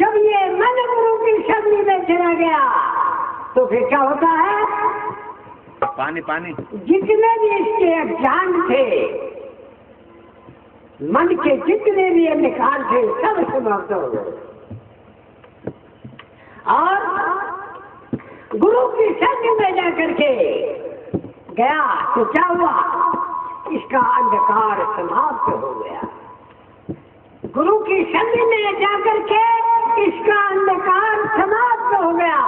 जब ये मन गुरु की शक्ति में चला गया तो फिर क्या होता है? पानी पानी जितने भी इसके अज्ञान थे, मन के जितने भी अंधकार थे, सब समाप्त हो गए। और गुरु की शक्ति में जाकर के गया तो क्या हुआ? इसका अंधकार समाप्त हो गया। गुरु की शक्ति में जाकर के इसका अंधकार समाप्त हो गया।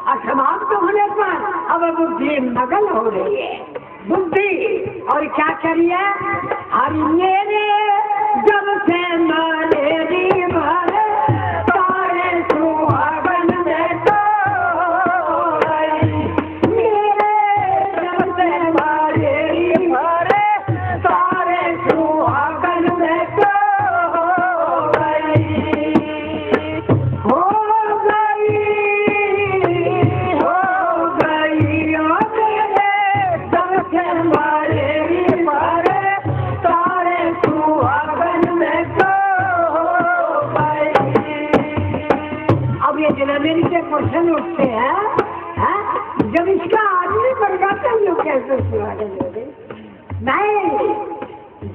और समाप्त होने पर अब बुद्धि मगन हो रही है। बुद्धि और क्या करिए? हरि मेरे जब से मेरी भरे तारे सुहागन में तो मेरे जब से मेरी भरे तारे सुहागन में तो हो गई मेरी से प्रश्न उठते हैं, जब इसका आदमी बन जाते हम लोग कैसे सुहागन होंगे? नहीं,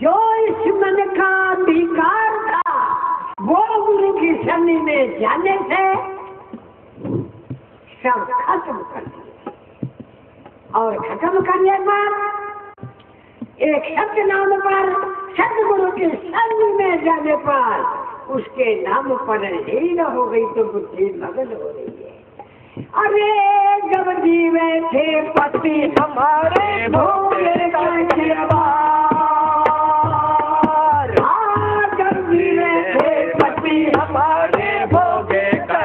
जो इस मन का अधिकार था वो गुरु की शक्ति में जाने से सब खत्म कर दिया। और खत्म करने पर एक सत्य नाम पर, सतगुरु की शक्ति में जाने पर उसके नाम पर हीन हो गई तो बुद्धि मगन हो रही है। अरे जब जीवे थे पति हमारे भोगे का जब जीवे थे पति हमारे भोगे का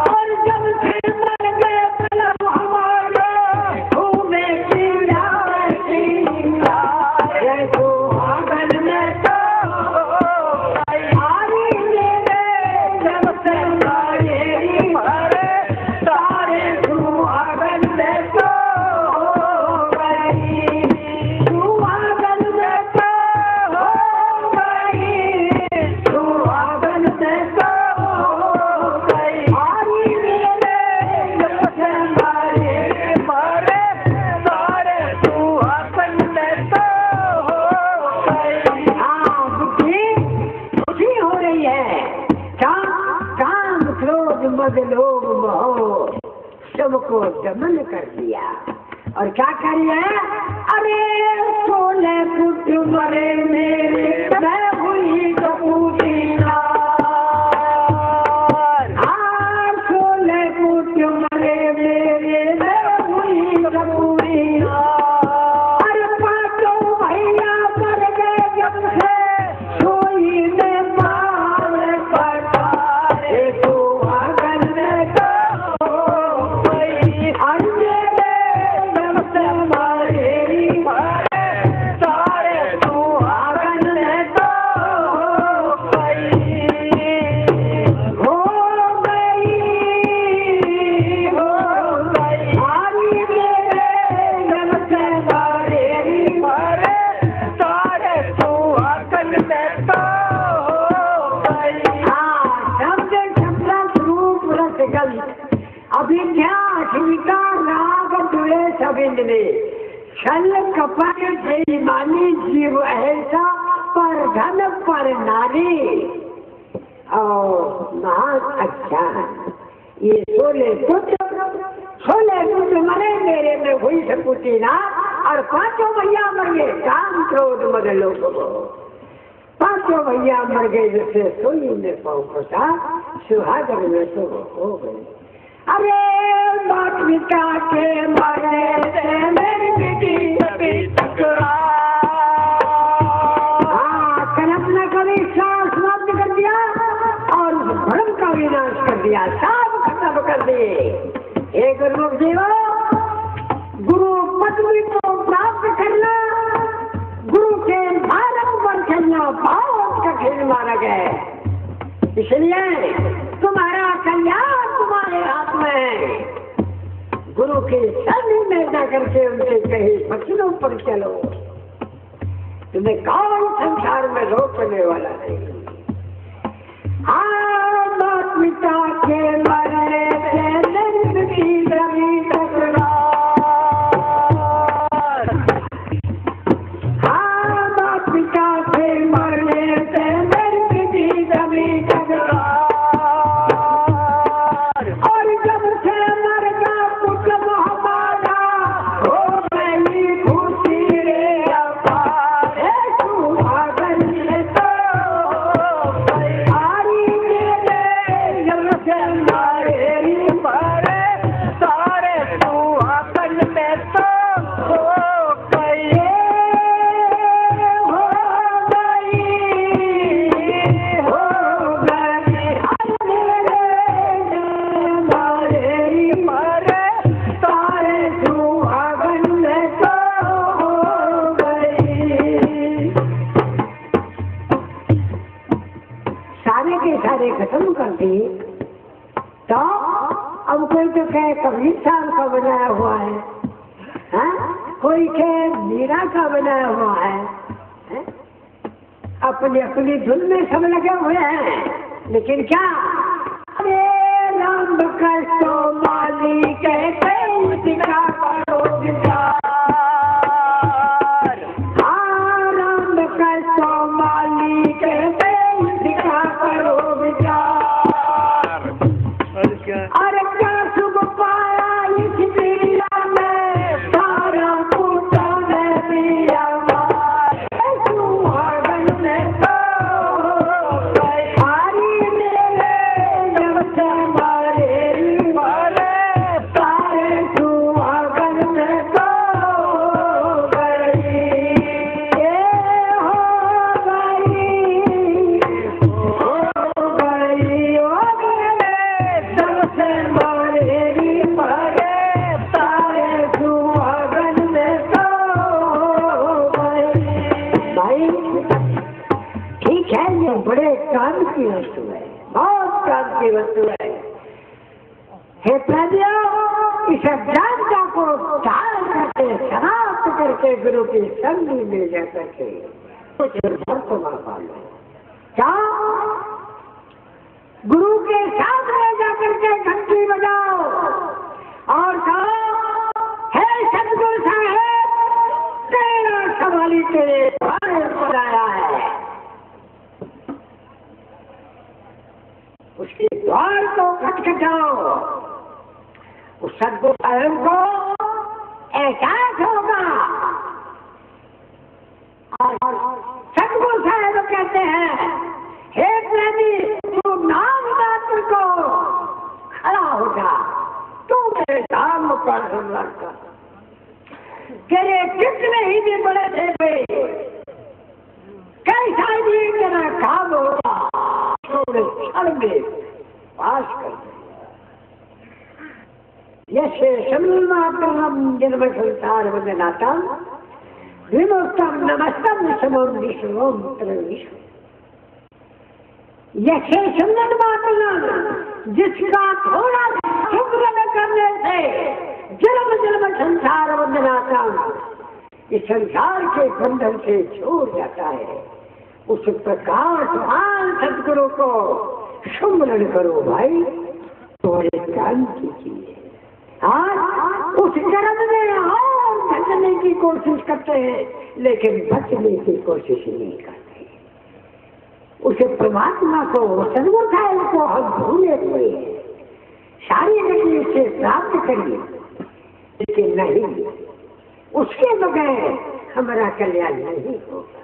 और जब से मर गए तलब हमारे घूमे लोग मोह सबको दमन कर दिया। और क्या करिए? अरे 16 फुट मरे मेरे मैं हुई कपूरी 16 फुट मरे मेरे मैं हुई कपूरी। अरे 5 भैया मर गए जब से सोई ने मार पटारे तो छल कपट बेईमानी जीव ऐसा पर धन पर नारी और महान अच्छा। ये 16 पुत्र मरे मेरे में हुई सपूती ना। और 5 भैया मर गए काम क्रोध मद लोग। 5 भैया मर गए जैसे सोई में पहुंचा सुहागन में तो हो गई। अरे बात पिता के मरने से मेरी बेटी कभी टकरा कल्पना कभी साथ समाप्त कर दिया और उस भ्रम का विनाश कर दिया, सब खत्म कर दिए। हे गुरुमुख जीवो, गुरु पदवी को प्राप्त करना गुरु के मार्ग पर चलना बहुत कठिन माना गया। इसलिए तुम्हारा कल्याण तुम्हारे हाथ में है। गुरु के शरण में जाकर के उनके कहे वचनों पर चलो, तुम्हें कौन संसार में रोकने वाला नहीं। हाँ बाप पिता के मरने से नर्क की रवि टकरार। हाँ बाप पिता के मरने से नर्क की रवि टकरार। और जब से मर गया पुत्र हमारा हो गई खुशी रे अपार। सुहागन से तो आरी मेरे जब से मारे मारे सारे सुहागन में तो हो गई हो गई मारे मारे सारे सुहागन में तो हो गई। सारे के सारे खत्म कर दिए तो अब कोई तो कहे कबीर साहब का बनाया हुआ है, हाँ? कोई कहे मीरा का बनाया हुआ है, हाँ? अपनी अपनी धुन में सब लगे हुए हैं, लेकिन क्या अरे राम कृष्ण माली कहते उसका करो विचार। हाँ राम कृष्ण माली कहते उसका करो विचार। और क्या अरे क्या सुख पाया इस दुनिया में सारा पूता ने दिया मारे सुहागन ने तो आरी मेरे जब से मारे मारे सारे सुहागन ने तो गई ये हो गई हो गई जब से मारे मारे सारे सुहागन में तो गई। भाई ठीक है, ये बड़े काम की वस्तु है, बहुत काम की वस्तु है। हे प्रज्ञा इस अज्ञानता को ढाल करके समाप्त करके गुरु की संगि में जा करके कुछ वर्तमान पालो। क्या गुरु के सामने जाकर के घंटी बजाओ और कहो हे सतगुरु साहेब तेरा सवाली तेरे द्वार पर आया है। उसके द्वार को खटखटाओ। उस सतगुरु साहेब को एहसास होगा और सतगुरु साहेब कहते हैं हे प्रेमी तू नाम मात्र को खड़ा हो जा, तू मेरे नाम पर लड़का तेरे कितने ही भी बड़े थे वे, कैसा भी तेरा काम होगा थोड़े क्षण में पास कर दे। यशे शमीमात्रम जन्म संसार वंदनातम विमुक्तम नमस्तम विषमम विष्णुम विष्णु। यशे सुंदर मात्रम जिसका थोड़ा सुमरन करने से जन्म जन्म संसार वंदनातम इस संसार के बंधन से छूट जाता है। उस प्रकाशवान सदगुरु को सुमरन करो भाई, तुम्हारे काम की चीज है। आज उस कर्म में और बचने की कोशिश करते हैं लेकिन बचने की कोशिश नहीं करते। उसे परमात्मा को सदगुरु साहिब को हम भूले हुए हैं, सारी गति से प्राप्त करिए लेकिन नहीं, उसके बगैर हमारा कल्याण नहीं होगा।